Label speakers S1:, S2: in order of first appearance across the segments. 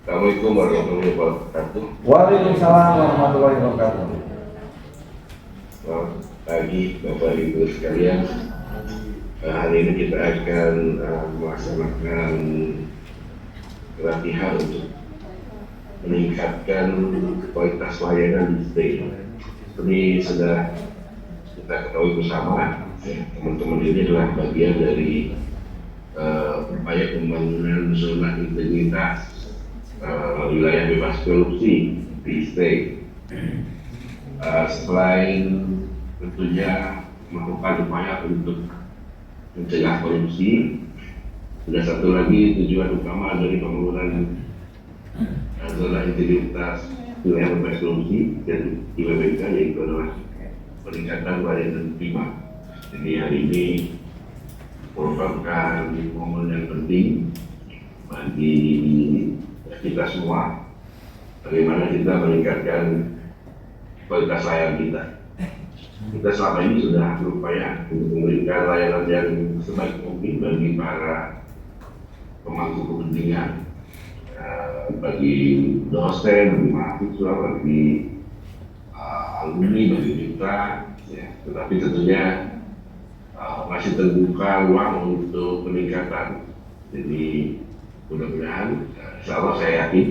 S1: Assalamualaikum warahmatullahi wabarakatuh.
S2: Waalaikumsalam warahmatullahi wabarakatuh.
S1: Selamat pagi Bapak Ibu sekalian. Hari ini kita akan melaksanakan latihan untuk meningkatkan kualitas layanan di stay. Seperti sudah kita ketahui bersama, teman-teman ini adalah bagian dari upaya pembangunan zona integritas wilayah bebas korupsi di stay. Selain tentunya melakukan upaya untuk mencegah korupsi, ada satu lagi tujuan utama dari pembangunan zona integritas wilayah bebas korupsi dan IWBK, yaitu adalah peningkatan layanan prima. Jadi hari ini merupakan momen yang penting bagi kita semua, bagaimana kita meningkatkan kualitas layanan kita. Kita selama ini sudah berupaya untuk memberikan layanan yang sebaik mungkin bagi para pemangku kepentingan, bagi dosen, bagi mahasiswa, bagi alumni, bagi mitra, ya. Tetapi tentunya masih terbuka ruang untuk peningkatan. Jadi mudah-mudahan, insya Allah saya yakin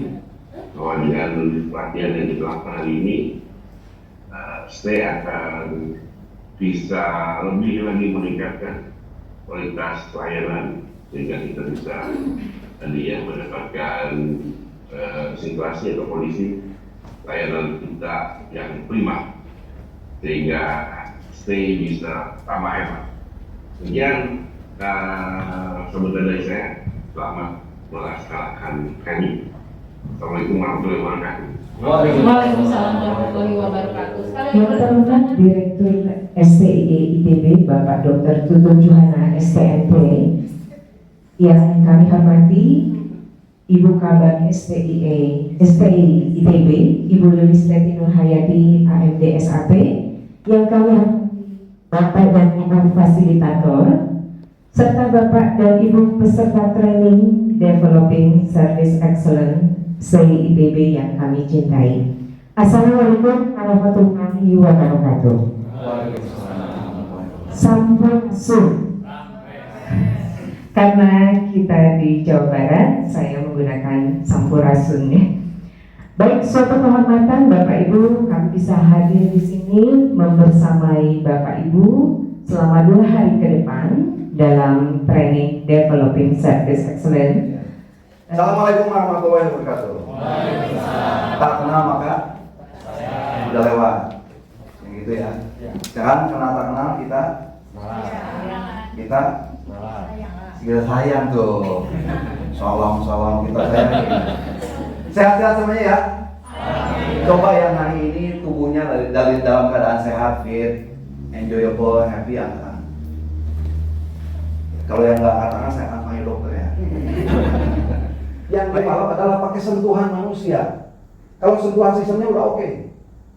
S1: bahwa dengan pelatihan yang dilakukan hari ini, stay akan bisa lebih lagi meningkatkan kualitas pelayanan sehingga kita bisa tadi ya mendapatkan situasi atau kondisi layanan kita yang prima sehingga stay bisa tambah hemat. Kemudian sebentar dari saya, selamat melaksanakan kami. Assalamualaikum warahmatullahi wabarakatuh.
S3: Waalaikumsalam warahmatullahi wabarakatuh.
S4: Yang terhormat Direktur STIE ITB Bapak Dr. Tutut Juhana STMP, yang kami hormati Ibu Kabag STI ITB Ibu Lulisteti Nurhayati AMD SAP, yang kami hormati Bapak dan Ibu Fasilitator, serta Bapak dan Ibu peserta training Developing Service Excellence STI ITB yang kami cintai. Assalamualaikum warahmatullahi wabarakatuh. Sampurasun. Karena kita di Jawa Barat, saya menggunakan sampurasun ya. Baik, suatu kehormatan Bapak Ibu, kami bisa hadir di sini membersamai Bapak Ibu selama 2 hari ke depan dalam training Developing Service Excellence.
S2: Assalamualaikum warahmatullahi wabarakatuh. Tak kenal maka sudah lewat, yang gitu ya. Sekarang kenal tak kenal kita sayang tuh. Salam kita sayang. Sehat-sehat semuanya ya. Coba yang hari ini tubuhnya dari dalam keadaan sehat, fit, enjoyable, happy, angkat tangan. Kalau yang nggak angkat tangan, saya akan panggil dokter ya. Yang dibalap adalah pakai sentuhan manusia. Kalau sentuhan sistemnya udah oke.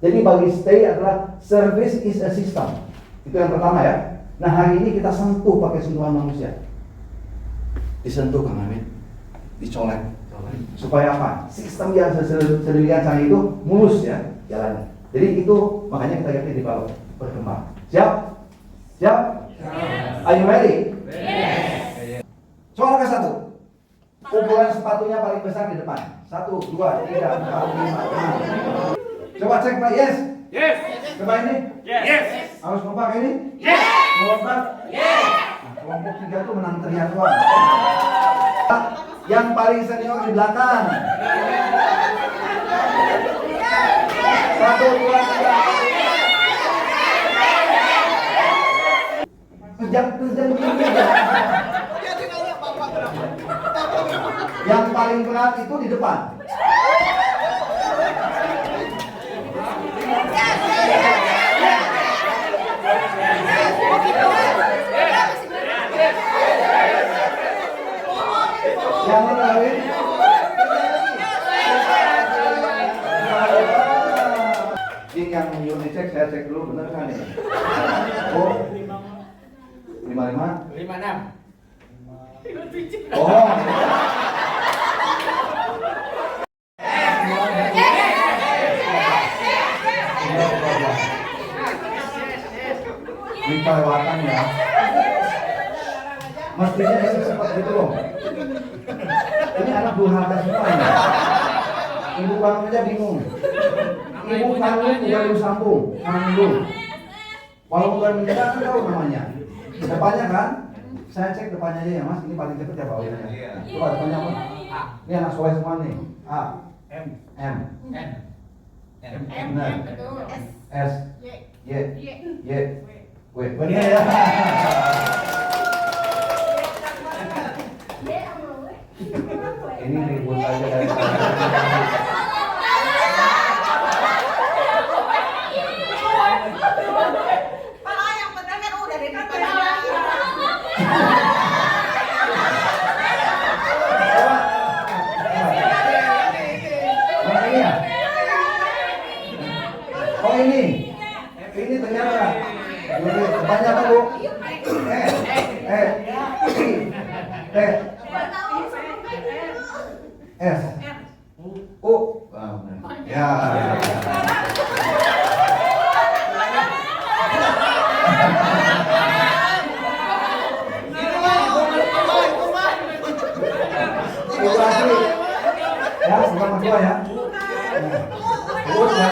S2: Jadi bagi stay adalah service is a system. Itu yang pertama ya. Nah hari ini kita sentuh pakai sentuhan manusia. Disentuh Kang Amin, dicolek. Supaya apa? Sistem yang sedemikian canggih itu mulus ya jalannya. Jadi itu makanya kita ganti di bawah berkembang. Siap? Siap? Are you ready?
S3: Yes.
S2: Soal ke 1. Ukuran sepatunya paling besar di depan. 1, 2, 3, 4, 5, 6. Coba cek Pak. Yes.
S5: Yes.
S2: Coba ini.
S5: Yes.
S2: Harus kompak ini.
S5: Yes.
S2: Kompak.
S5: Yes.
S2: Nah, kelompok 3 itu menang teriak doang. Yang paling senior di belakang. 1, 2, 3. Kerja begini aja. Yang paling berat itu di depan. Yang lain. Ini yang unit cek, saya cek dulu benar kan ya? Oh, 55?
S5: 56.
S2: Oh. Ini kelewatan ya. Mestinya isi cepat gitu loh. Ini anak durhaka semua ya. Ibu kandung aja bingung. Ibu kandung juga ibu sambung, kandung. Walaupun bukan menjaga kan tahu namanya. Depannya kan? Saya cek depannya aja ya Mas. Ini paling cepat ya Pak Wira. Coba depannya apa? Ini anak soleh semua nih. A, M, N, benar. S, Y, W. Benar ya. Ini ribut aja dari
S5: Kalau yang benar kan udah dari depan.
S2: ini ya? Oh ini ternyata. Depannya apa Bu? S, U. Ya. Itu asli. Ya, bukan kedua ya. Terus ya.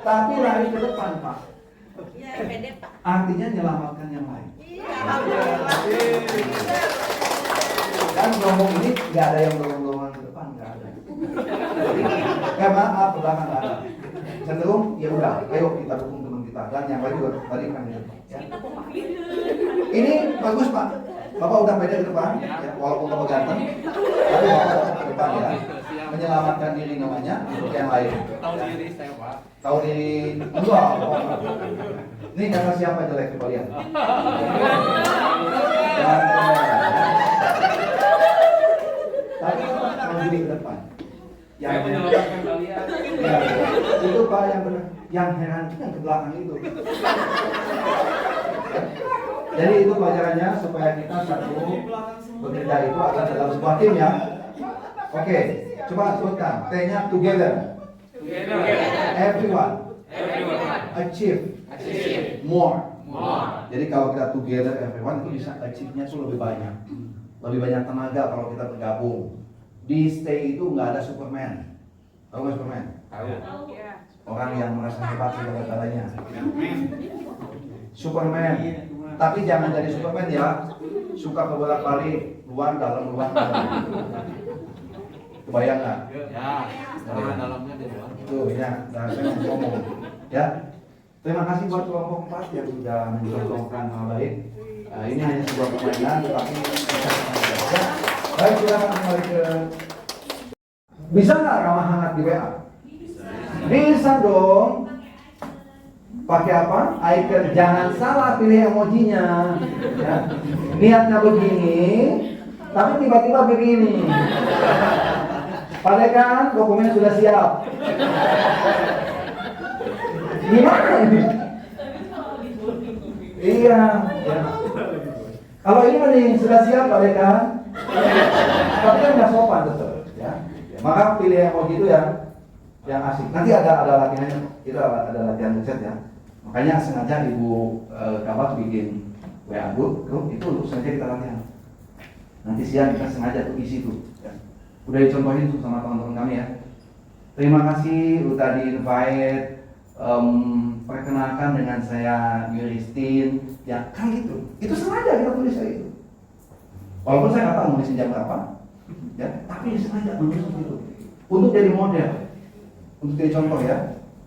S2: Tapi lari ke depan Pak. Artinya menyelamatkan yang lain. Kan rombong ini nggak ada yang dorong-dorongan ke depan, nggak ada. Maaf, ke belakang nggak ada. Cenderung ya udah, ayo kita dukung teman kita. Dan yang lain juga tadi kan ya. Ini bagus Pak. Bapak udah pede ke depan, ya, walaupun Bapak ganteng, tapi Bapak ke depan ya. Menyelamatkan diri namanya untuk yang lain.
S6: Tahu diri saya Pak.
S2: Tahu diri enggak. Ini kata siapa jelek coba lihat. Tapi tahu diri ke depan.
S6: Saya menyelamatkan kalian.
S2: Ya, itu Pak yang benar. Yang heran itu yang ke belakang itu. Jadi itu pelajarannya supaya kita satu bekerja itu akan dalam sebuah tim ya. Oke, coba sebutkan. T-nya together. Everyone. Achieve. More. Jadi kalau kita together everyone itu bisa achieve-nya itu lebih banyak. Lebih banyak tenaga kalau kita bergabung. Di stay itu nggak ada Superman. Tahu nggak Superman? Orang yang merasa hebat segala-galanya. Superman. Tapi jangan jadi Superman ya. Suka kebolak-balik, luar dalam. Kebayang nggak?
S6: Ya, setengah dalamnya di luar.
S2: Tuh ya, dan saya mau ngomong. Ya. Terima kasih buat kelompok 4 yang sudah mencontohkan hal baik. Ini hanya sebuah permainan, tetapi bisa ya. Baik, silakan kembali ke. Bisa nggak ramah hangat di WA? Bisa dong. Pakai apa? Icon. Jangan salah pilih emojinya. Ya. Niatnya begini, tapi tiba-tiba begini. Padahal kan dokumennya sudah siap. Gimana ini? Iya. Ya. Kalau ini mending sudah siap padahal kan? Tapi kan nggak sopan tetap. Ya. Maka pilih emoji itu yang asik. Nanti ada latihannya. Itu ada latihan riset ya. Makanya sengaja Ibu Kabak bikin WA grup itu untuk sengaja kita latihan. Nanti siang kita sengaja tuh isi tuh. Ya. Udah dicontohin tuh sama teman-teman kami ya. Terima kasih udah di-invite. Perkenalkan dengan saya Yuristin. Ya kan gitu. Itu sengaja kita tulis kayak itu. Walaupun saya nggak tahu nulisnya jam berapa, ya, tapi sengaja menulis itu untuk jadi model, untuk jadi contoh ya.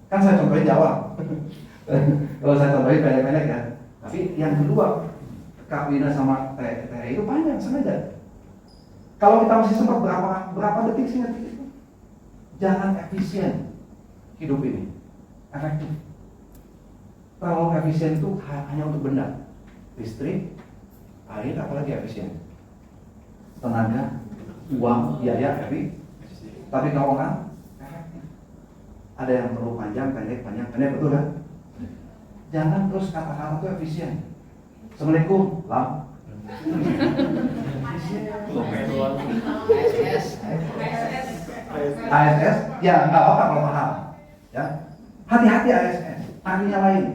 S2: Kan saya contohin Jawa. Kalau saya contohin pendek-pendek ya. Tapi yang kedua, Kak Wina sama Teh itu panjang sengaja. Kalau kita masih sempat berapa detik sih ngerti itu? Jangan efisien hidup ini, efektif. Terlalu efisien itu hanya untuk benda, listrik, air, apalagi efisien. Tenaga, uang, biaya, tapi kalau orang efektif. Ada yang perlu panjang, pendek, betul kan? Jangan terus kata-kata itu efisien. Assalamualaikum, lam. ASS, ya nggak apa-apa kalau mahal. Ya, hati-hati ASS, artinya lain.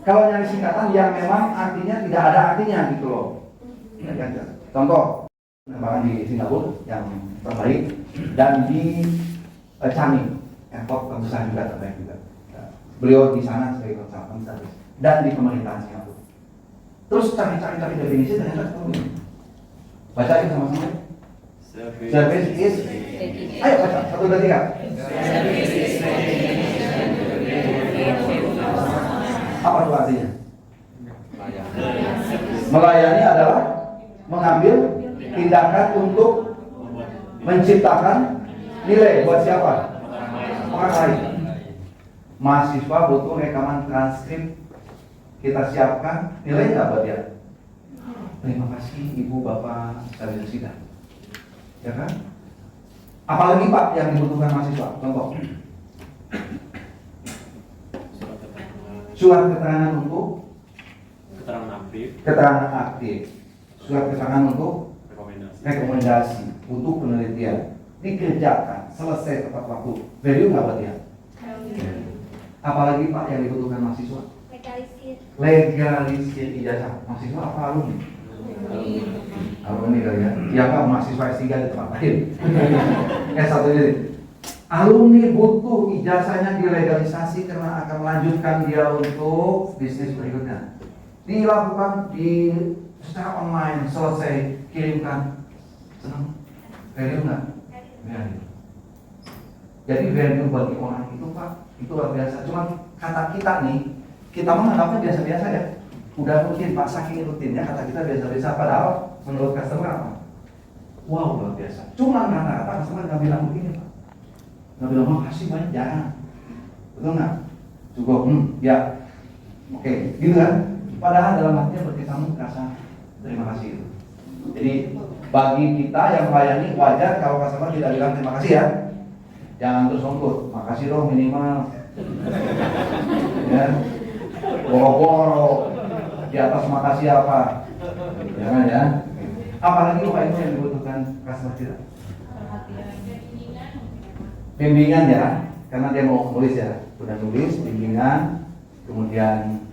S2: Kalau nyari singkatan yang memang artinya tidak ada artinya gitu loh. Contoh, penerbangan di Singapura yang terbaik dan di Changi, airport terbesar juga terbaik juga. Beliau di sana sebagai konsultan service dan di pemerintahan Singapura. Terus cari definisi ternyata ketemu. Bacain sama-sama. Service is, ayo baca, 1, 2, 3. Apa itu artinya? Melayani adalah mengambil tindakan untuk menciptakan nilai buat siapa? Orang lain. Mahasiswa butuh rekaman transkrip, kita siapkan, nilai nggak buat dia? Terima kasih Ibu Bapak sekalian sidang. Ya kan? Apalagi Pak yang dibutuhkan mahasiswa? Contoh. Surat keterangan untuk keterangan aktif, surat keterangan untuk rekomendasi untuk penelitian dikerjakan selesai tepat waktu, value nggak buat dia? Apalagi Pak yang dibutuhkan mahasiswa? Legalisir ijazah mahasiswa apa alumni? Alumni kali ya? Ya Pak, mahasiswa S3 di tempat lain. S1 ini. Alumni butuh ijazahnya dilegalisasi karena akan melanjutkan dia untuk bisnis berikutnya. Dilakukan secara online, selesai, kirimkan. Senang? Value nggak? Value. Jadi value bagi orang itu Pak, itu luar biasa. Cuma kata kita nih, kita menganggapnya biasa-biasa ya. Udah rutin Pak, saking rutinnya kata kita biasa-biasa. Padahal menurut customer apa? Wow, luar biasa. Cuma kata-kata customer nggak bilang begini Pak. Nggak bilang makasih banyak, jangan. Betul nggak? Cukup, ya. Oke, gitu kan? Padahal dalam hatinya berkisahmu rasa terima kasih itu. Jadi bagi kita yang melayani wajar kalau customer tidak bilang terima kasih ya. Jangan terus ngikut, makasih dong minimal. Ya, boro-boro di atas makasih apa? Jangan ya. Apalagi Pak itu yang dibutuhkan customer kita. Bimbingan ya, karena dia mau nulis ya, udah nulis, bimbingan, kemudian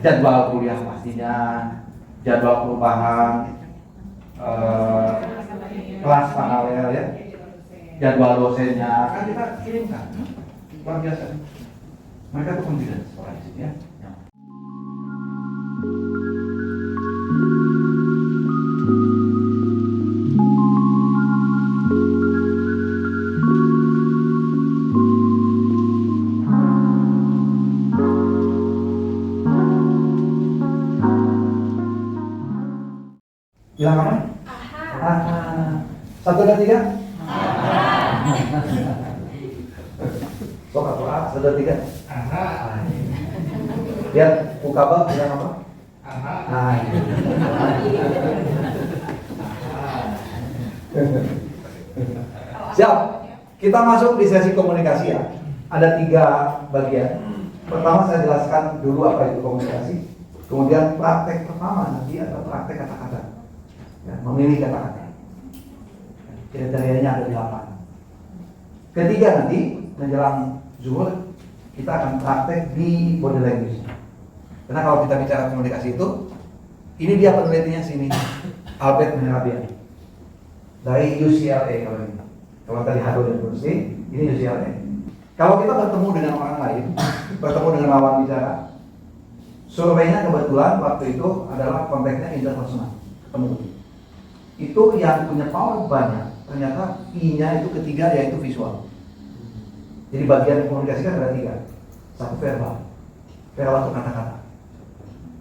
S2: jadwal kuliah pastinya, jadwal perubahan, kelas paralel ya, jadwal dosennya, kan kita kirimkan, luar biasa. Mereka tuh confident sekolah di sini ya. Bilang apa? Aha. 1, 2, 3. Sok apa? 1, 2, 3. Aha. Lihat Ukaba bilang apa? Aha. Siap. Kita masuk di sesi komunikasi ya. Ada 3 bagian. Pertama saya jelaskan dulu apa itu komunikasi. Kemudian praktek pertama nanti adalah praktek kata-kata. Ya, memilih kata-kata. Kriterianya ada 8. Ketiga nanti menjelang zuhur kita akan praktek di body language. Karena kalau kita bicara komunikasi itu, ini dia penelitinya sini, Albert Mehrabian dari UCLA kalau ini. Kalau tadi Harvard University, ini UCLA. Kalau kita bertemu dengan orang lain, bertemu dengan lawan bicara, surveinya kebetulan waktu itu adalah konteksnya interpersonal, ketemu. Itu yang punya power banyak, ternyata I-nya itu ketiga yaitu visual. Jadi bagian komunikasi kan ada 3. 1 verbal, verbal itu kata-kata.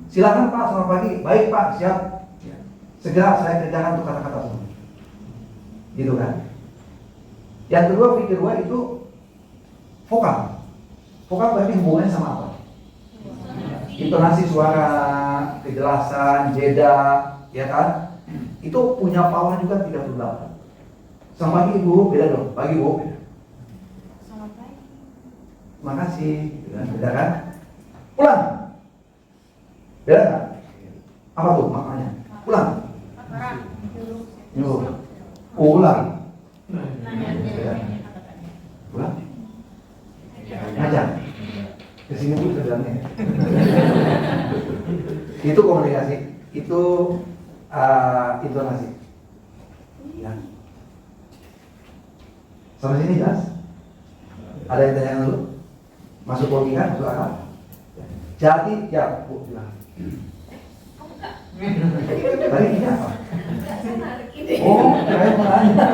S2: Silakan Pak, selamat pagi. Baik Pak, siap. Ya. Segera saya kerjakan untuk kata-kata semua. Gitu kan? Yang kedua, V2 itu vokal. Vokal berarti hubungannya sama apa? Intonasi suara, kejelasan, jeda, ya kan? Itu punya power juga 38. Selamat pagi Ibu, beda dong. Pagi Bu. Selamat pagi. Makasih, gitu kan? Beda kan? Ulang. Beda nggak? Apa tuh maknanya? Ulang. Nyuruh. Ulang. Beda. Ulang. Ngajar. Kesini dulu kerjanya. Itu komunikasi. Itu intonasi. Ya. Sampai sini jelas? Ada yang tanya dulu? Masuk logika, masuk akal? Jadi, ya, Bu, bilang. Tadi ini apa? Oh, saya mau nanya.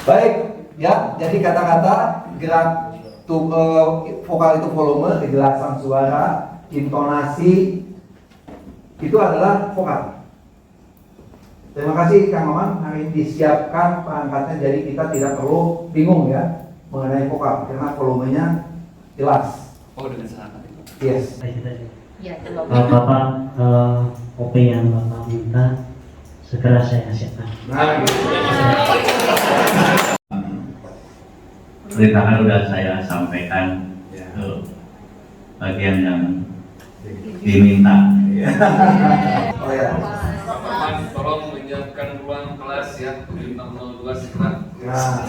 S2: Baik, ya, jadi kata-kata gerak vokal itu volume, kejelasan suara, intonasi, itu adalah vokal. Terima kasih Kang Maman, hari ini disiapkan perangkatnya jadi kita tidak perlu bingung ya mengenai vokal karena volumenya jelas.
S6: Oh, dengan sangat.
S2: Yes.
S3: Ya,
S7: Bapak, kopi yang Bapak minta segera saya siapkan.
S2: Nah, gitu.
S8: Perintahkan sudah saya sampaikan ke bagian yang diminta.
S2: Oh ya.
S6: Bapak, tolong menyiapkan ruang kelas ya, 602 segera.
S2: Nah,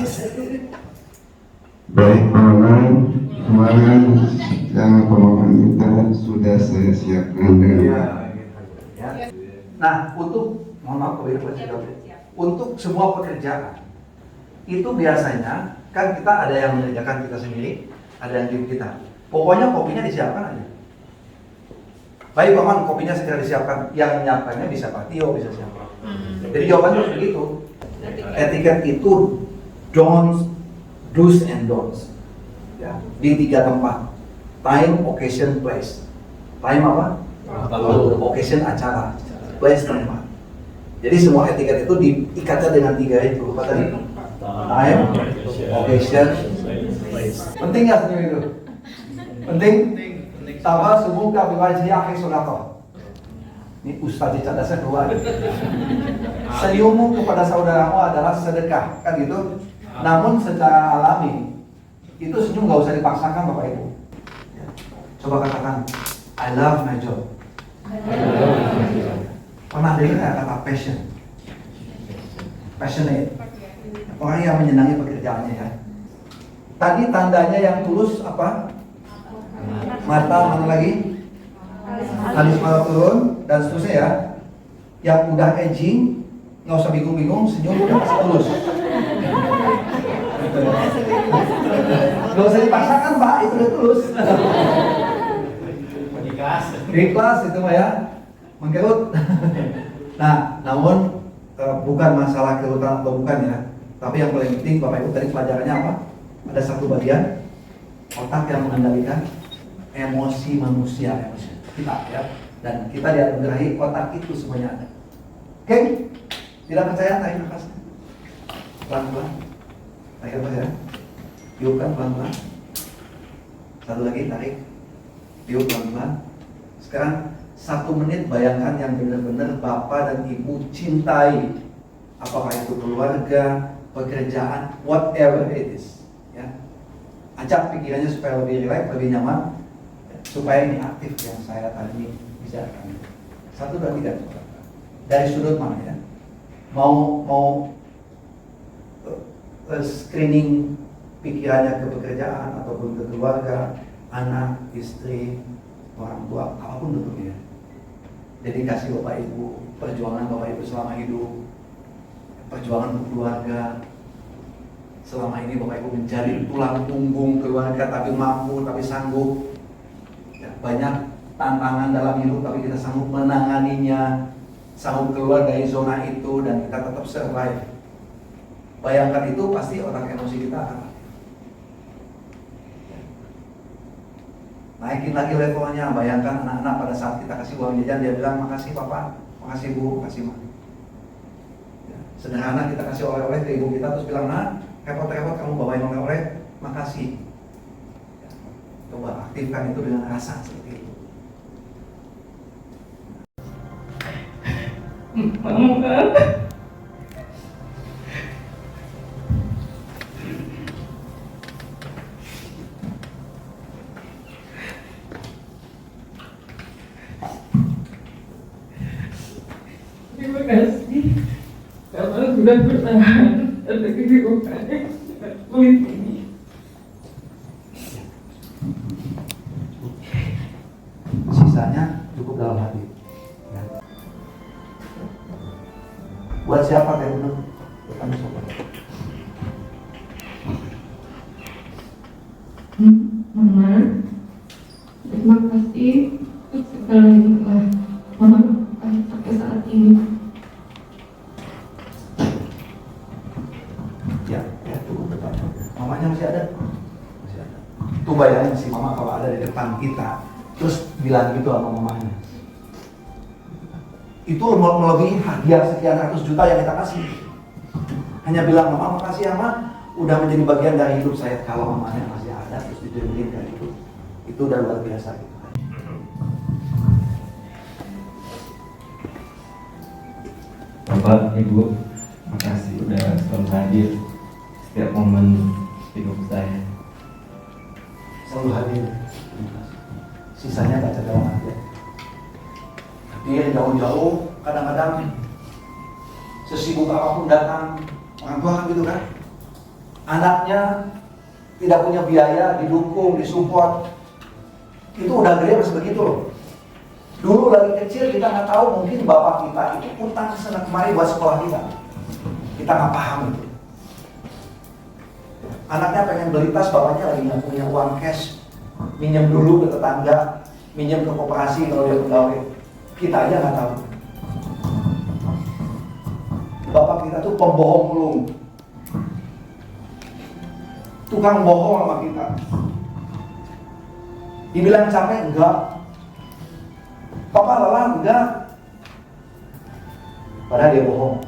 S9: Baik Paman, kemarin yang Paman minta sudah saya siapkan
S2: ya,
S9: dengan
S2: ya. Nah, mohon maaf untuk semua pekerjaan itu biasanya kan kita ada yang mengerjakan kita sendiri, ada yang tim kita. Pokoknya kopinya disiapkan aja. Baik Paman, kopinya segera disiapkan. Yang menyiapkannya bisa Pak Tio, bisa siapa. Jadi jawabannya harus begitu. Etiket itu do's and don'ts. Ya, di 3 tempat. Time, occasion, place. Time apa? Occasion acara. Place tempat. Jadi semua etiket itu diikatnya dengan 3 itu. Apa tadi? Time, occasion, place. Penting nggak senyum itu? Penting? Sama semoga biwajhi akhi sodaqah. Ini Ustaz di cadasnya keluar. Senyummu kepada saudaramu adalah sedekah, kan gitu. Namun secara alami itu senyum nggak usah dipaksakan Bapak Ibu. Coba katakan, I love my job. Pernah dengar nggak kata passion? Passionate. Orang yang menyenangi pekerjaannya ya. Tadi tandanya yang tulus apa? Mata mana lagi? Alis mata turun dan seterusnya ya. Yang udah edging, nggak usah bingung-bingung, senyum udah pasti tulus. Nggak usah dipaksakan Pak, itu udah tulus. Ikhlas itu mah ya, mengkerut. Nah, namun bukan masalah kerutan atau bukan ya, tapi yang paling penting Bapak Ibu tadi pelajarannya apa? Ada satu bagian otak yang mengendalikan emosi manusia, emosi kita ya, dan kita dianugerahi otak itu semuanya ada. Oke? Tidak percaya tarik nafas pelan-pelan, tarik nafas ya, tiupkan pelan-pelan. Satu lagi tarik, tiup pelan-pelan. Sekarang 1 menit bayangkan yang benar-benar Bapak dan Ibu cintai, apakah itu keluarga, pekerjaan, whatever it is ya. Ajak pikirannya supaya lebih rileks, lebih nyaman, supaya ini aktif yang saya tadi bicarakan. 1, 2, 3 dari sudut mana ya? Mau screening pikirannya ke pekerjaan ataupun ke keluarga, anak, istri, orang tua, apapun bentuknya. Dedikasi Bapak Ibu, perjuangan Bapak Ibu selama hidup, perjuangan untuk keluarga. Selama ini Bapak Ibu menjadi tulang punggung keluarga, tapi mampu, tapi sanggup. Ya, banyak tantangan dalam hidup, tapi kita sanggup menanganinya, sanggup keluar dari zona itu, dan kita tetap survive. Bayangkan itu, pasti otak emosi kita akan naikin lagi levelnya. Bayangkan anak-anak pada saat kita kasih uang jajan, dia bilang makasih Papa, makasih Bu, makasih Ma. Ya, sederhana kita kasih oleh-oleh ke ibu kita, terus bilang, nah repot-repot kamu bawain oleh-oleh, makasih. Ya, coba aktifkan itu dengan rasa seperti itu.
S4: kasih karena sudah bertahan ada kehidupan yang sangat sulit ini.
S2: Sisanya cukup dalam hati. Ya. Buat siapa kayak benar? Kami sobat.
S3: Mama, terima kasih untuk segala yang telah Mama lakukan sampai saat ini.
S2: Ya, cukup depan. Mamanya masih ada? Masih ada. Tuh bayangin si mama kalau ada di depan kita, terus bilang gitu sama mamanya. Itu melebihi hadiah sekian ratus juta yang kita kasih. Hanya bilang, mama makasih ya ma, udah menjadi bagian dari hidup saya. Kalau mamanya masih ada, terus ditunjukin kayak itu udah luar biasa gitu.
S9: Bapak, Ibu, makasih udah selalu hadir setiap momen hidup saya.
S2: Selalu hadir. Sisanya baca dalam hati. Dia jauh-jauh, kadang-kadang sesibuk apapun datang orang tua gitu kan. Anaknya tidak punya biaya, didukung, disupport. Itu udah gede masih begitu loh. Dulu lagi kecil kita nggak tahu, mungkin bapak kita itu utang sana kemari buat sekolah kita. Kita nggak paham itu. Anaknya pengen beli tas, bapaknya lagi nggak punya uang cash, minjem dulu ke tetangga, minjem ke koperasi kalau dia pegawai. Kita aja nggak tahu. Bapak kita tuh pembohong mulu, tukang bohong sama kita. Dibilang capek enggak, papa lelah enggak, padahal dia bohong.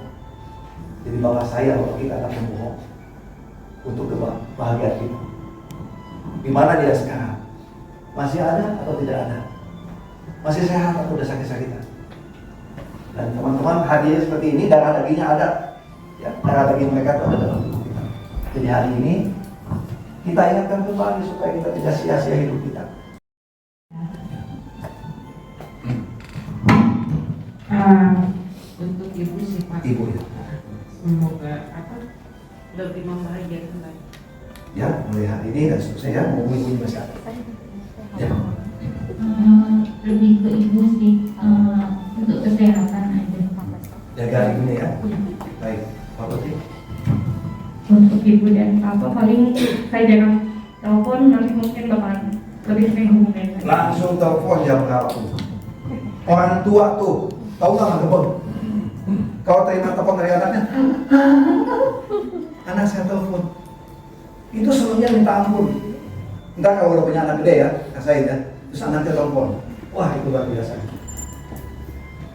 S2: Jadi bapak saya, bapak kita akan membohong untuk kebahagiaan kita. Di mana dia sekarang? Masih ada atau tidak ada? Masih sehat atau udah sakit-sakitan? Dan teman-teman, hadiah seperti ini darah dagingnya ada, ya, darah daging mereka itu ada dalam tubuh kita. Jadi hari ini kita ingatkan kembali supaya kita tidak sia-sia hidup kita.
S3: Untuk ibu sih Pak.
S2: Ibu ya.
S3: Semoga lebih membahagiakan lagi.
S2: Ya, mulai hari ini dan seterusnya ya, mau ibu masih ada. Ya.
S3: Lebih ke ibu sih, untuk kesehatan aja.
S2: Jaga ibunya ya. Baik, Pak Putri.
S3: Untuk ibu dan papa paling saya jarang telepon, nanti mungkin bakal lebih sering hubungin saya.
S2: Langsung telepon jam berapa tuh? Orang tua tuh, tahu nggak telepon? Kalau terima telepon dari anaknya, anak saya telepon. Itu sebenarnya minta ampun. Entah kalau udah punya anak gede ya, rasain ya. Terus anaknya telepon, wah itu luar biasa.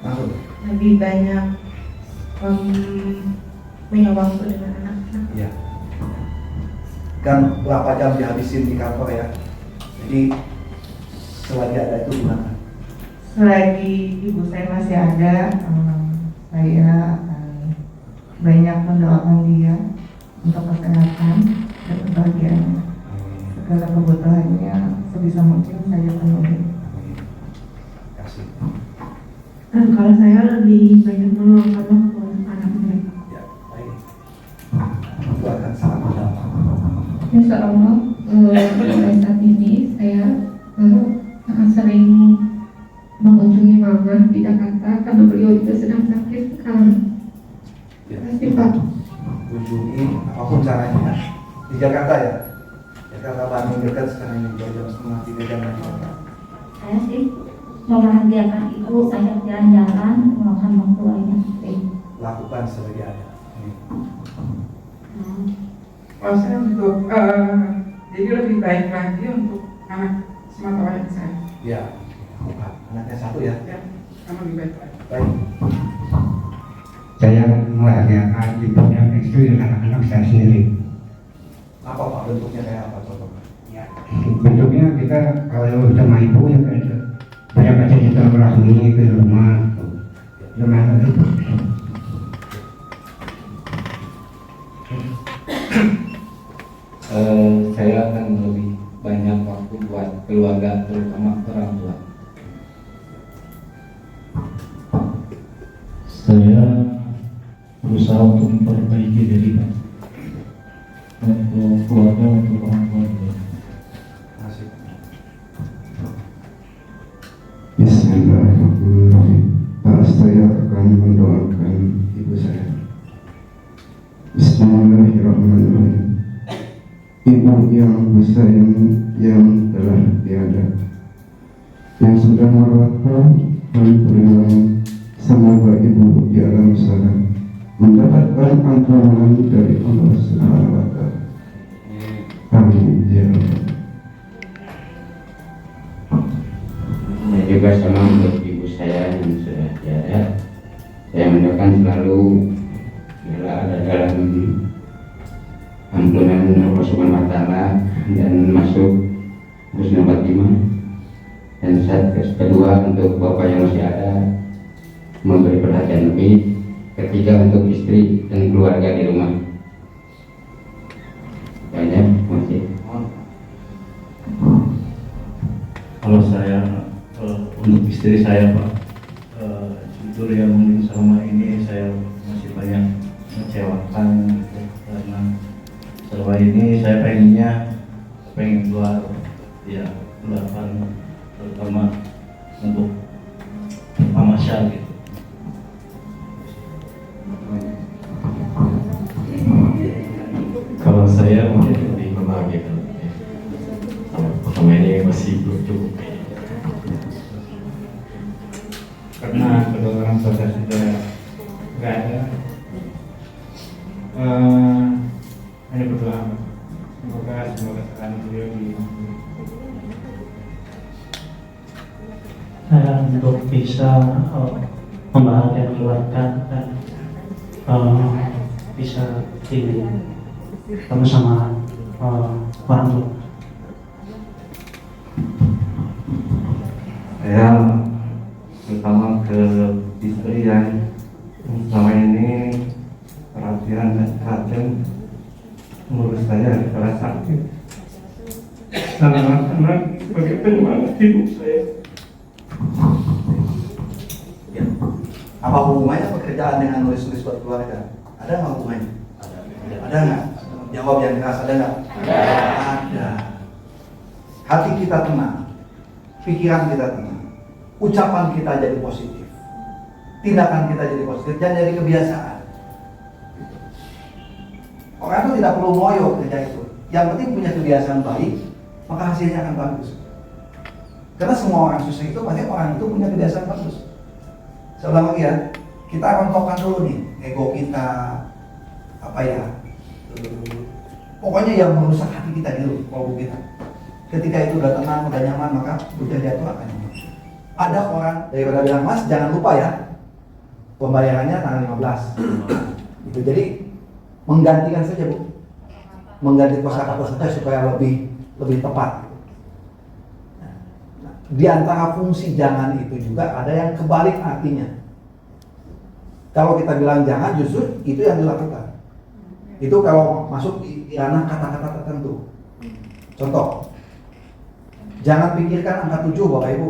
S2: Langsung.
S3: Lebih banyak punya waktu dengan anak-anak.
S2: Iya. Dan berapa jam dihabisin di kantor ya. Jadi selagi ada itu gimana?
S4: Selagi ibu saya masih ada, saya akan banyak mendoakan dia untuk kesehatan dan kebahagiaannya. Segala kebutuhannya sebisa mungkin saya penuhi.
S2: Kasih.
S3: Dan kalau saya lebih banyak meluangkan waktu untuk anak mereka.
S2: Ya, baik. Itu akan sangat berdampak.
S3: Insya Allah, mulai saat ini saya akan sering mengunjungi mama di Jakarta karena beliau juga sedang sakit sekarang.
S2: Ya.
S3: Terima kasih Pak.
S2: Kunjungi apapun caranya di Jakarta ya. Jakarta Bandung dekat sekarang ini 2 jam setengah 3 jam lagi.
S10: Saya sih membahagiakan ibu, ajak jalan-jalan, melakukan waktu lainnya penting.
S2: Lakukan selagi ada.
S4: Kalau saya untuk jadi lebih baik lagi untuk anak semata wayang saya.
S2: Ya, anaknya 1 ya.
S4: Ya, karena lebih baik lagi.
S2: Baik.
S9: Saya membahagiakan ibunya istri dan anak-anak saya sendiri.
S2: Apa Pak bentuknya kayak apa contohnya?
S9: Ya, bentuknya kita kalau sama ibu ya kayak banyak baca silaturahmi ke rumah, gimana itu?
S11: Saya akan lebih banyak waktu buat keluarga, terutama orang tua. Saya berusaha untuk memperbaiki diri Pak, untuk keluarga, untuk orang tua juga.
S9: Bismillahirrahmanirrahim. Saya akan mendoakan ibu saya. Bismillahirrahmanirrahim. Ibu yang bersayang yang telah tiada, yang sudah merawatku dan beriman, semoga ibu di alam sana mendapatkan ampunan dari Allah Subhanahu wa Ta'ala. Amin ya Rabbal.
S12: Saya juga sama untuk ibu saya yang sudah tiada. Saya mendoakan selalu bila ada dalam ampunan Allah Subhanahu wa Ta'ala dan masuk husnul khotimah. Dan kedua untuk bapak yang masih ada, memberi perhatian lebih. Ketiga untuk istri dan keluarga di rumah. Banyak masih.
S8: Kalau saya untuk istri saya Pak, jujur ya mungkin selama ini saya masih banyak mengecewakan karena selama ini saya pengen keluar ya keluarkan terutama untuk tamasya gitu.
S11: Kalau saya mungkin lebih membahagiakan, selama ini masih belum cukup. Karena kedua orang saudara sudah nggak ada, hanya berdoa semoga sekarang beliau di
S7: untuk bisa membahagiakan keluarga dan bisa sama-sama orang tua.
S9: Saya terutama ke istri yang selama ini perhatian dan perhatian mengurus saya karena sakit. Dan anak-anak sebagai penyemangat hidup saya.
S2: Ya. Apa hubungannya pekerjaan dengan nulis-nulis buat keluarga? Ada nggak hubungannya? Ada nggak? Jawab yang keras, ada nggak? Ada. Hati kita tenang, pikiran kita tenang, ucapan kita jadi positif, tindakan kita jadi positif, dan jadi kebiasaan. Orang itu tidak perlu ngoyo kerja itu. Yang penting punya kebiasaan baik, maka hasilnya akan bagus. Karena semua orang sukses itu pasti orang itu punya kebiasaan bagus. Saya ulang lagi ya, kita rontokkan dulu nih ego kita, pokoknya yang merusak hati kita dulu, kolbu kita. Ketika itu udah tenang, udah nyaman, maka bekerja itu akan nyaman. Ada orang daripada bilang, Mas jangan lupa ya, pembayarannya tanggal 15. Gitu. Jadi menggantikan saja Bu, mengganti kosakata saja supaya lebih tepat. Di antara fungsi jangan itu juga ada yang kebalik artinya. Kalau kita bilang jangan, justru itu yang dilakukan. Itu kalau masuk di ranah kata-kata tertentu. Contoh, jangan pikirkan angka 7 Bapak Ibu.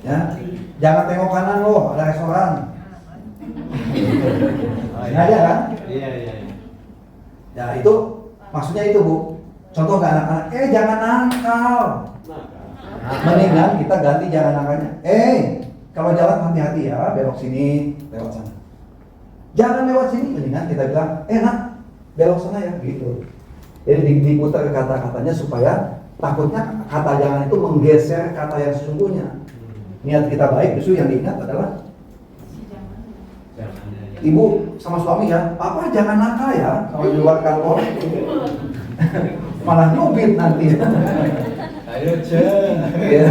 S2: Ya, jangan tengok kanan loh, ada restoran. Sengaja kan?
S11: Iya.
S2: Ya itu maksudnya itu Bu. Contoh ke anak-anak, jangan nakal. Mendingan kita ganti jangan nakalnya. Kalau jalan hati-hati ya, belok sini, lewat sana. Jangan lewat sini, mendingan kita bilang, nak, belok sana ya, gitu. Jadi diputar ke kata-katanya supaya takutnya kata jangan itu menggeser kata yang sesungguhnya. Niat kita baik, justru yang diingat adalah ibu sama suami ya, papa jangan nakal ya, kalau di luar kantor. Malah nyubit nanti.
S11: Ayo
S2: Ya.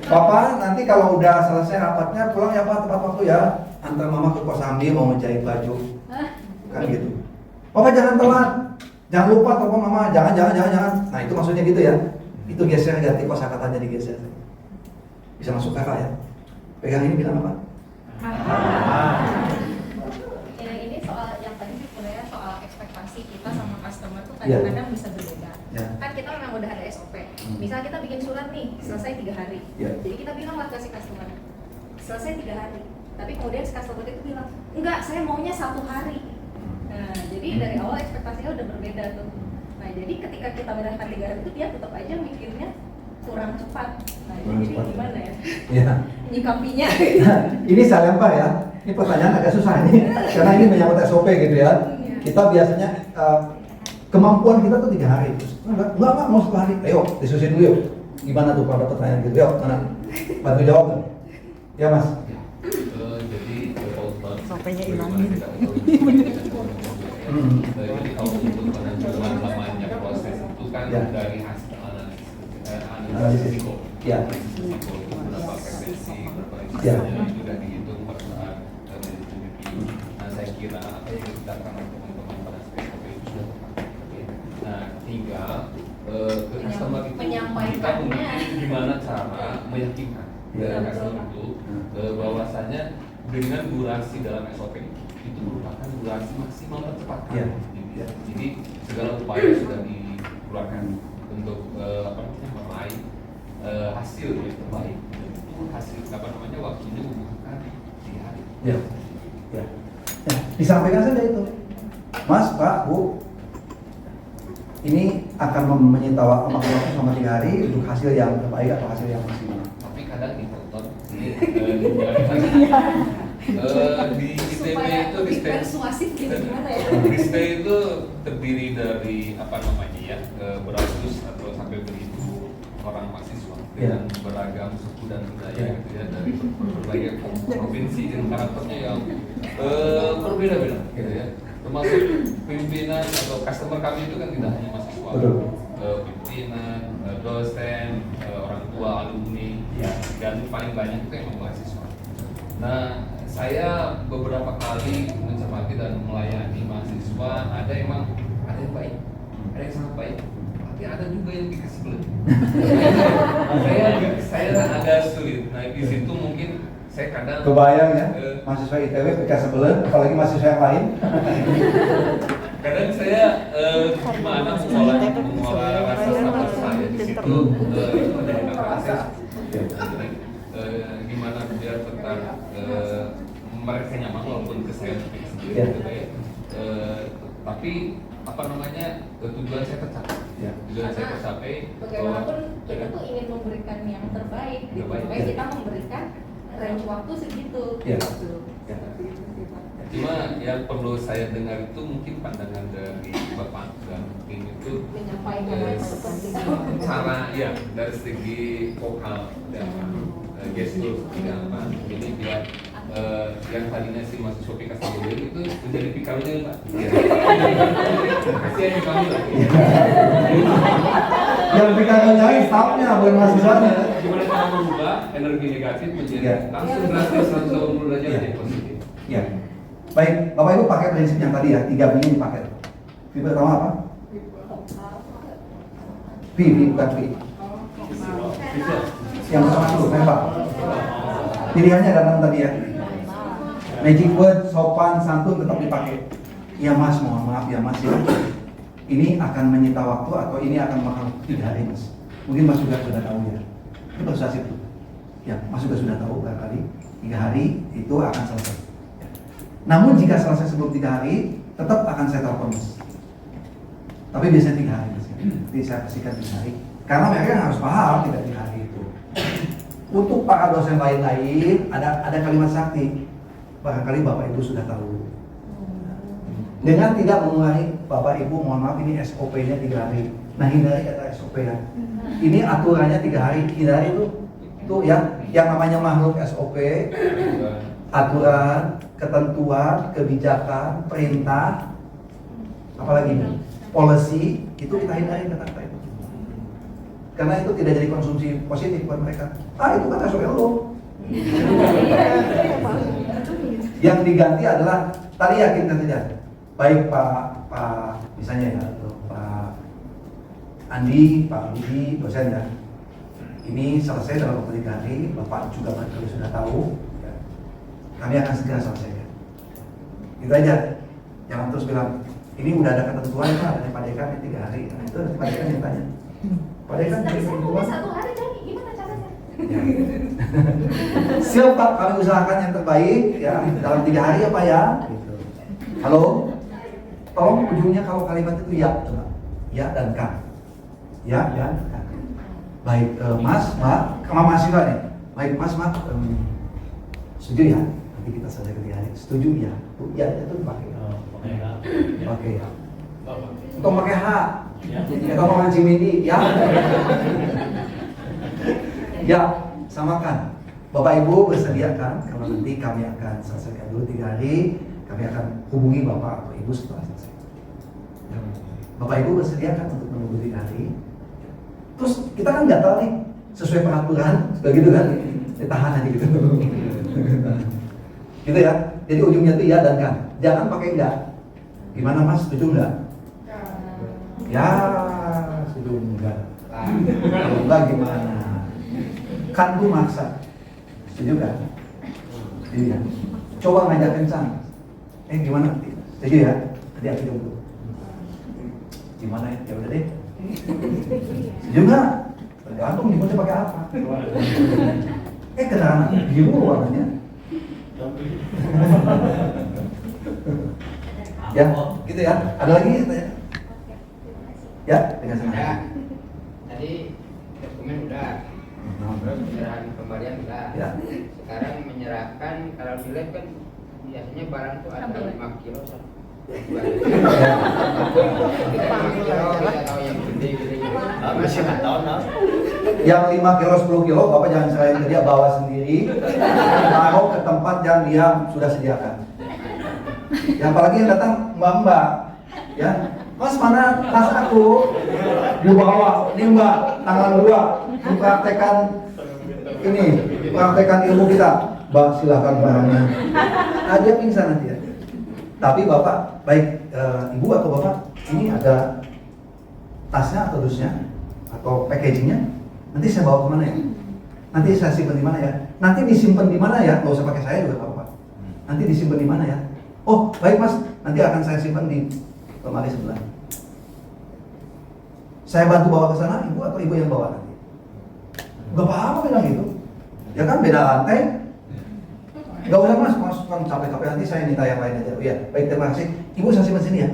S2: Papa nanti kalau udah selesai rapatnya pulang ya Pak tepat waktu ya. Antar mama ke pos Amdi mau menjahit baju. Kan gitu. Papa jangan telat. Jangan lupa telepon mama. Jangan. Nah itu maksudnya gitu ya. Itu geser ganti kosakatanya digeser. Bisa masuk kakak ya. Pegang ini bilang apa?
S5: Ini soal yang tadi sebenarnya soal ekspektasi kita sama customer tuh kadang-kadang bisa berbeda. Kan kita memang udah ada SOP. Misal kita bikin surat nih, selesai 3 hari. Jadi kita bilang lah ke si customer, selesai 3 hari. Tapi kemudian si customer itu bilang, enggak, saya maunya 1 hari. Nah, jadi dari awal ekspektasinya udah berbeda tuh. Nah, jadi ketika kita menyerahkan 3 hari itu dia tetap aja mikirnya kurang cepat. Nah,
S2: Kurang
S5: jadi
S2: cepat, ya.
S5: gimana ya?
S2: Ya.
S5: Nyikapinya.
S2: Ini saya lempar ya. Ini pertanyaan agak susah nih, karena ini menyangkut SOP gitu ya. Kita biasanya kemampuan kita tuh 3 hari. Enggak mau 1 hari. Ayo diskusi dulu yuk. Gimana tuh kalau ada pertanyaan gitu? Yuk, mana? Bantu jawab tuh. Ya Mas.
S6: Jadi
S13: Sampainya ilangin.
S6: Jadi kalau untuk penentuan lamanya proses itu kan dari hasil analisis risiko.
S2: Ya.
S6: Risiko itu berapa frekuensi, berapa
S2: Ya.
S6: isinya itu sudah dihitung per saat dan distribusi. Nah, saya kira apa yang dikatakan oleh teman-teman pada SPOP itu sudah tepat. Nah, tinggal ke customer itu kita mungkin gimana cara meyakinkan dari customer itu bahwasanya dengan durasi dalam SOP itu merupakan durasi maksimal tercepat. Jadi segala upaya sudah dikeluarkan untuk meraih hasil yang terbaik. Hasil waktunya membutuhkan 3 hari.
S2: Ya. Disampaikan saja itu, Mas, Pak, Bu. Ini akan menyita waktu selama 3 hari untuk hasil yang terbaik atau hasil yang maksimal.
S6: Tapi kadang di foto di ITB itu di
S5: persuasif gitu gimana ya?
S6: Di stay itu terdiri dari beratus atau sampai beribu orang mahasiswa dengan beragam suku dan budaya gitu ya, dari berbagai provinsi dan karakternya yang berbeda-beda gitu ya. Termasuk pimpinan atau customer kami itu kan tidak hanya mahasiswa, pimpinan, dosen, orang tua, alumni, dan paling banyak itu emang mahasiswa. Nah, saya beberapa kali mencermati dan melayani mahasiswa, ada yang baik, ada yang sangat baik, tapi ada juga yang dikasih belut. saya agak sulit. Nah, di situ mungkin saya kadang
S2: kebayang ya, mahasiswa ITB dikasih belut, apalagi mahasiswa yang lain.
S6: Kadang saya gimana mengolah rasa sabar saya di situ, itu menjadi proses. Gimana biar tetap mereka nyaman walaupun ke saya sendiri gitu ya. Tapi tujuan saya tercapai. Tujuan saya tercapai.
S5: Bagaimanapun kita tuh ingin memberikan yang terbaik. Baik kita memberikan range waktu segitu.
S6: Cuma yang perlu saya dengar itu mungkin pandangan dari Bapak dan tim itu
S5: menyampaikan
S6: cara dari segi vokal dan gestur apa. Jadi biar yang tadinya si mahasiswa PKS Bogor itu menjadi pikarnya Pak. Kasihan di kami lah.
S2: Yang pikarnya staffnya bukan mahasiswanya.
S6: Gimana cara mengubah energi negatif menjadi langsung drastis 180 derajat jadi positif.
S2: Ya. Baik, Bapak Ibu pakai prinsip yang tadi ya, 3 V dipakai. V pertama apa? V bukan V. Yang pertama dulu, Pak. Pilihannya ada 6 tadi ya. Magic word, sopan, santun tetap dipakai. Ya Mas, mohon maaf ya Mas ya. Ini akan menyita waktu atau ini akan makan 3 hari Mas. Mungkin Mas juga sudah tahu ya. Itu persuasif tuh. Ya, Mas juga sudah tahu barangkali 3 hari itu akan selesai. Namun jika selesai sebelum 3 hari, tetap akan saya telepon Mas. Tapi biasanya 3 hari Mas. Jadi saya pastikan 3 hari. Karena mereka harus paham tidak 3 hari itu. Untuk para dosen lain-lain, ada kalimat sakti. Barangkali Bapak Ibu sudah tahu. Dengan tidak mengulangi, Bapak Ibu mohon maaf ini SOP-nya 3 hari. Nah hindari kata SOP ya. Ini aturannya 3 hari. Hindari itu ya, yang namanya makhluk SOP, aturan, ketentuan, kebijakan, perintah, apalagi ini, policy, itu kita hindari kata-kata itu. Karena itu tidak jadi konsumsi positif buat mereka. Itu kan SOP lo. Yang diganti adalah tadi yakinkan saja. Baik Pak misalnya ya, Pak Andi, Pak Budi, dosen ya. Ini selesai dalam waktu 3 hari, Bapak juga barangkali sudah tahu. Kami akan segera selesaikan. Gitu aja. Jangan terus bilang, ini udah ada ketentuan Pak, dari Pak Dekan 3 hari. Nah, itu Pak Dekan yang tanya. Pak Dekan
S5: tapi saya punya 1 hari jadi gimana caranya?
S2: Ya. Siap Pak, kami usahakan yang terbaik ya dalam 3 hari ya Pak ya. Gitu. Halo, tolong ujungnya kalau kalimat itu ya, coba. Ya dan kan. Ya dan kan. Baik Mas, sama mahasiswa nih. Baik Mas, setuju ya? Nanti kita selesai ketika hari. Setuju ya? Ya itu pakai. Pakai ya. Untuk pakai H. Ya, kalau ngaji midi ya. Ya, samakan. Bapak Ibu bersedia kan? Kalau nanti kami akan selesaikan dulu 3 hari, kami akan hubungi Bapak atau Ibu setelah selesai. Ya. Bapak Ibu bersedia kan untuk menunggu 3 hari? Terus kita kan nggak tahu nih sesuai peraturan, begitu kan? Ditahan aja gitu. Gitu ya. Jadi ujungnya itu ya dan kan. Jangan pakai enggak. Gimana Mas? Setuju enggak? Ya, setuju enggak. Kalau enggak gimana? Kan lu maksa. Setuju kan? Setuju ya. Coba ngajak kencang. Gimana? Setuju ya? Tadi aku jemput. Gimana ya? Ya udah deh. Setuju enggak? Tergantung jemputnya pakai apa. Kendaraan biru warnanya. Ya, gitu ya. Ada lagi ya? Ya, dengan senang.
S14: Tadi dokumen udah, terus penyerahan kembalian udah.
S2: Ya.
S14: Sekarang menyerahkan, kalau dilihat kan biasanya barang itu ada 5 kilo. Kita 5 kilo, kita tahu yang gede-gede.
S2: Masih nggak tahu nah. Yang 5 kilo, 10 kilo, Bapak jangan serahin ke dia, bawa sendiri. Taruh ke tempat yang dia sudah sediakan. Yang apalagi yang datang mbak-mbak, ya, Mas mana tas aku? Dibawa, ini mbak, tangan 2, mempraktekan ini, praktekan ilmu kita. Mbak silakan barangnya. Dia pingsan nanti ya. Tapi Bapak, baik Ibu atau Bapak, ini ada tasnya atau dusnya atau packagingnya. Nanti saya bawa kemana ya? Nanti saya simpan di mana ya? Nanti disimpan di mana ya? Nggak usah pakai saya juga Bapak. Nanti disimpan di mana ya? Oh baik Mas, nanti akan saya simpan di lemari sebelah. Saya bantu bawa ke sana, Ibu atau Ibu yang bawa nanti? Gak apa-apa bilang gitu. Ya kan beda lantai. Gak usah Mas, kan capek-capek nanti saya minta yang lain aja. Oh, ya, baik terima kasih. Ibu saya simpan sini ya.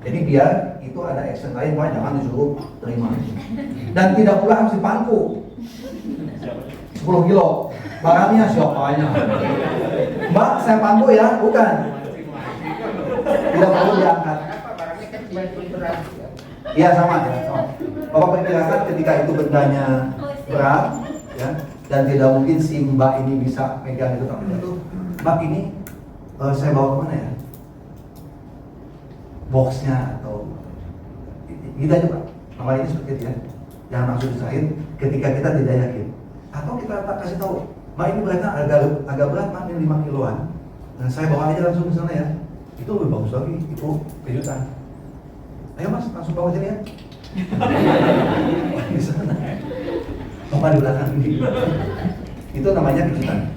S2: Jadi biar itu ada action lain, Pak, jangan disuruh terima. Dan tidak pula harus dipangku. 10 kilo. Barangnya siapanya? Mbak, saya pantu ya, bukan. Tidak perlu diangkat. Iya sama ya. Sama. Bapak perkirakan ketika itu bendanya berat, ya, dan tidak mungkin si Mbak ini bisa pegang itu. Tapi itu, Mbak ini saya bawa kemana ya? Boxnya atau kita aja Pak. Nama ini seperti itu ya. Jangan langsung diserahin ketika kita tidak yakin. Atau kita tak kasih tahu, Mbak ini beratnya agak berat Pak, ini 5 kiloan. Nah, saya bawa aja langsung ke sana ya. Itu lebih bagus lagi, itu kejutan. Ayo Mas, langsung bawa sini ya. Di sana. Bapak di belakang ini. Itu namanya kejutan.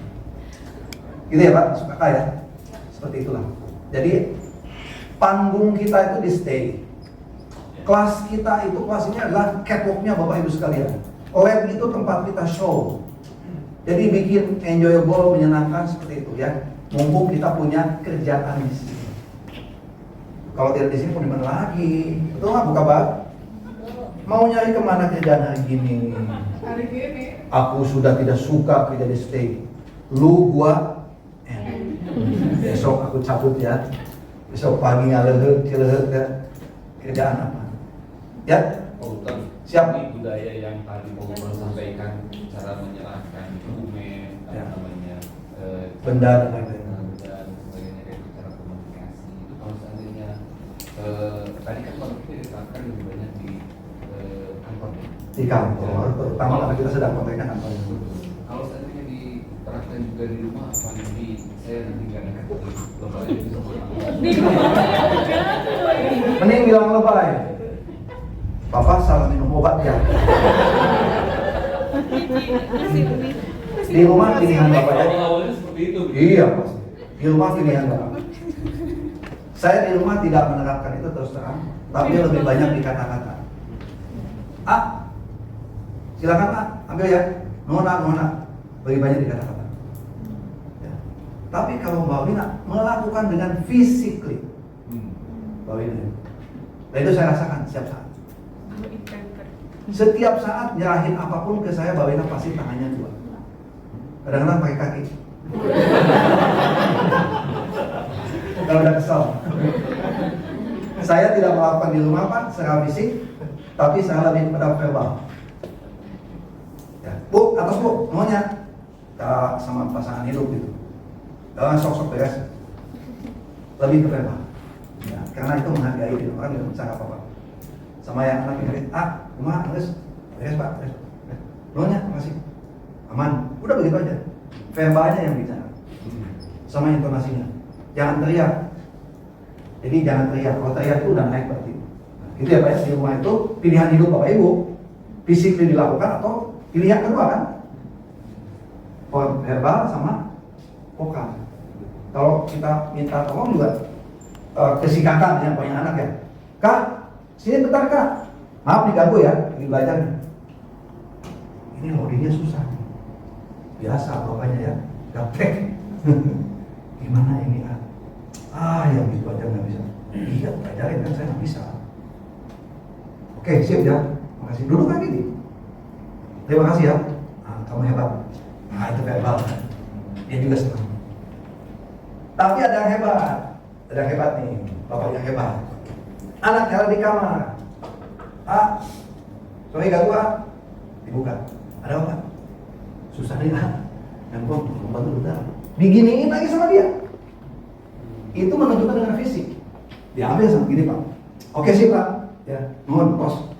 S2: Gitu ya Pak, suka ya. Seperti itulah. Jadi panggung kita itu di stay. Kelas kita itu, kelas ini adalah catwalk-nya Bapak Ibu sekalian. Lab itu tempat kita show. Jadi bikin enjoyable, menyenangkan seperti itu ya. Mumpung kita punya kerjaan di sini. Kalau tidak di sini mau di mana lagi? Betul nggak buka Pak? Mau nyari kemana kerjaan hari gini?
S5: Hari gini.
S2: Aku sudah tidak suka kerja di stay. Lu gua besok aku cabut ya. Besok pagi ngalehet, cilehet ya. Kerjaan apa? Ya?
S6: Pak
S2: Siap.
S6: Ini budaya yang tadi mau sampaikan, cara menyerahkan dokumen,
S2: Ya.
S6: apa namanya,
S2: Benda dan lain-lain.
S6: benda dan sebagainya, kayak cara komunikasi. Itu kalau seandainya tadi kan waktu itu diterapkan lebih banyak di kantor ya.
S2: Di kantor, terutama karena kita sedang konteksnya kantor.
S6: Kalau seandainya diterapkan juga di rumah, apa nanti saya nanti nggak dekat lebay itu
S2: Mending bilang lebay. Bapak salah minum obat ya. Di rumah pilihan Bapak ya.
S6: Awalnya seperti itu.
S2: Iya pasti. Di rumah pilihan Bapak. Saya di rumah tidak menerapkan itu terus terang, tapi lebih banyak di kata-kata. Silakan Pak, ambil ya. nona, bagi banyak di kata-kata. Ya. Tapi kalau Mbak Wina melakukan dengan physically, Mbak Wina, nah itu saya rasakan setiap saat. Setiap saat nyerahin apapun ke saya, Mbak Wina pasti tangannya 2. Kadang-kadang pakai kaki. Kalau udah kesel. Saya tidak melakukan di rumah Pak secara fisik, tapi saya lebih pada verbal. Ya, Bu, atas Bu, maunya sama pasangan hidup gitu. Jangan sok-sok beres. Lebih ke verbal. Ya, karena itu menghargai diri orang yang bicara apa-apa. Sama yang anak yang rumah, beres Pak, beres. Maunya, makasih. Aman, udah begitu aja. Verbalnya yang bicara. Sama intonasinya. Jangan teriak. Jadi jangan teriak. Kalau teriak itu udah naik berarti. Nah, itu ya Pak ya, di rumah itu pilihan hidup Bapak Ibu. Fisik dilakukan atau pilihan kedua kan? Verbal sama vokal. Kalau kita minta tolong juga kesikatan yang punya anak ya. Kak, sini bentar Kak. Maaf diganggu ya, lagi belajar. Ini loadingnya susah. Biasa bapaknya ya, gaptek. Gimana ini yang gitu aja nggak bisa. Iya, belajarin kan saya nggak bisa. Oke, siap ya. Makasih. Duduk lagi nih. Terima kasih ya. Kamu hebat. Itu verbal. Dia juga senang. Tapi ada yang hebat. Ada yang hebat nih. Bapak yang hebat. Anaknya ada di kamar. Sorry gak gua. Dibuka. Ada apa? Susah nih handphone, bantu bentar. Diginiin lagi sama dia. Itu menunjukkan dengan fisik. Diambil sama gini Pak. Oke sih Pak. Ya, mohon pos.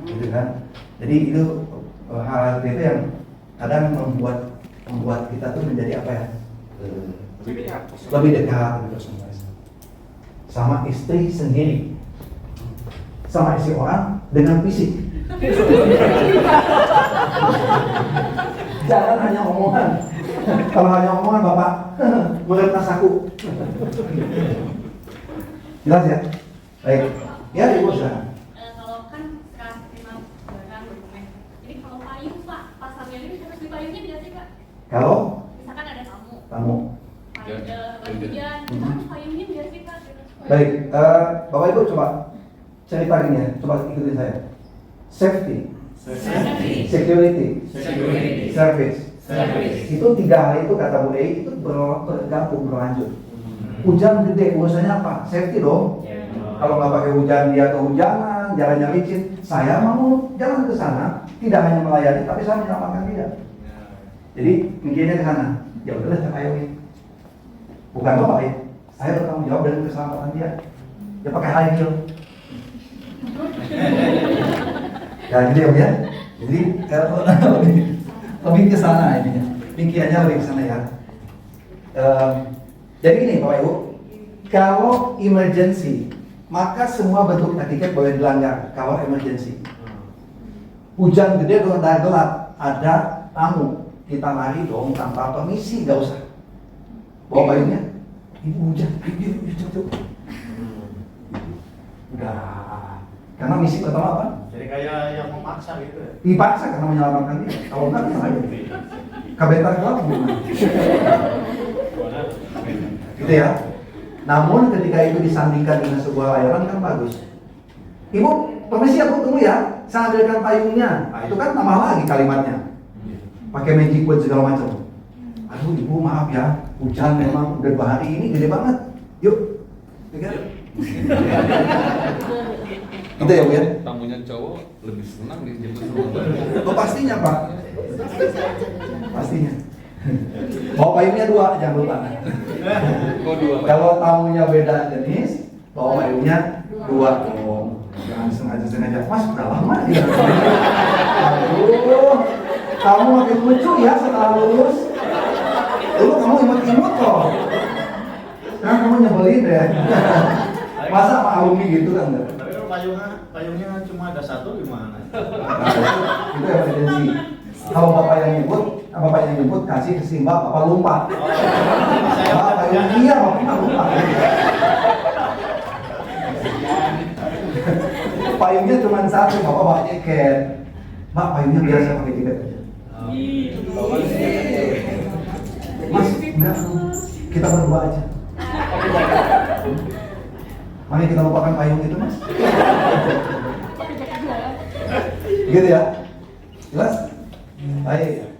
S2: Gitu kan. Jadi itu hal itu yang kadang membuat kita tuh menjadi apa ya? Lebih dekat gitu sama istri sendiri. Sama istri orang dengan fisik. Jangan hanya omongan. Kalau hanya omongan Bapak melihat nasaku. Jelas ya? Baik. Ya Ibu silakan.
S15: Kalau kan sekarang terima barang dokumen. Jadi kalau payung Pak, pasarnya ini harus dipayungnya tidak sih Pak?
S2: Kalau?
S15: Misalkan ada tamu.
S2: Ya.
S15: Hujan, kita harus payungnya tidak sih Pak?
S2: Baik. Bapak Ibu coba ceritakan ya. Coba ikutin saya. Safety. Security. Service. Itu 3 hal itu kata Bu Dei itu bergabung berlanjut. Hujan gede, urusannya apa? Safety dong. Kalau nggak pakai hujan dia kehujanan, jalannya licin. Saya mau jalan ke sana, tidak hanya melayani, tapi saya menyelamatkan dia. Jadi mikirnya ke sana. Ya udahlah saya payungin. Bukan Bapak ya. Saya bertanggung jawab dengan keselamatan dia. Dia pakai high heel. Ya gitu ya. Jadi lebih ke sana ininya. Pikirannya lebih ke sana ya. Jadi gini Bapak Ibu, kalau emergency, maka semua bentuk etiket boleh dilanggar kalau emergency. Hujan gede udah gelap, ada tamu, kita lari dong tanpa permisi, nggak usah. Bawa payungnya, ibu hujan, ibu. Udah, karena misi pertama apa?
S16: Jadi kayak yang memaksa gitu ya?
S2: Dipaksa karena menyelamatkan dia. Kalau enggak, bisa aja. Kabentar gelap gimana? Gitu ya. Namun ketika itu disandingkan dengan sebuah layanan kan bagus. Ibu, permisi aku tunggu ya, saya ambilkan payungnya. Nah itu kan tambah lagi kalimatnya. Pakai magic word segala macam. Aduh ibu maaf ya, hujan memang udah 2 hari ini gede banget. Yuk, ya. Gitu ya Bu ya?
S6: Tamunya cowok lebih senang dijemput rumah.
S2: Oh pastinya Pak. Pastinya. Bawa payungnya 2, jangan lupa. Kalau tamunya beda jenis, bawa payungnya 2. Oh, jangan sengaja. Mas, udah lama ya. Aduh, kamu makin lucu ya setelah lulus. Dulu kamu imut-imut kok. Sekarang kamu nyebelin deh. Masa sama alumni gitu kan enggak?
S16: Tapi kalau payungnya cuma ada 1 gimana?
S2: Itu emergency. Kalau bapak yang nyebut kasih kesimbang, bapak lompat. Bapak yang iya, bapak lompat. Payungnya cuma 1, bapak bawa jaket. Mbak, payungnya biasa pakai jaket aja. Mas, enggak. Kita berdua aja. Makanya kita lupakan payung itu, Mas. Gitu ya. Jelas? Baik.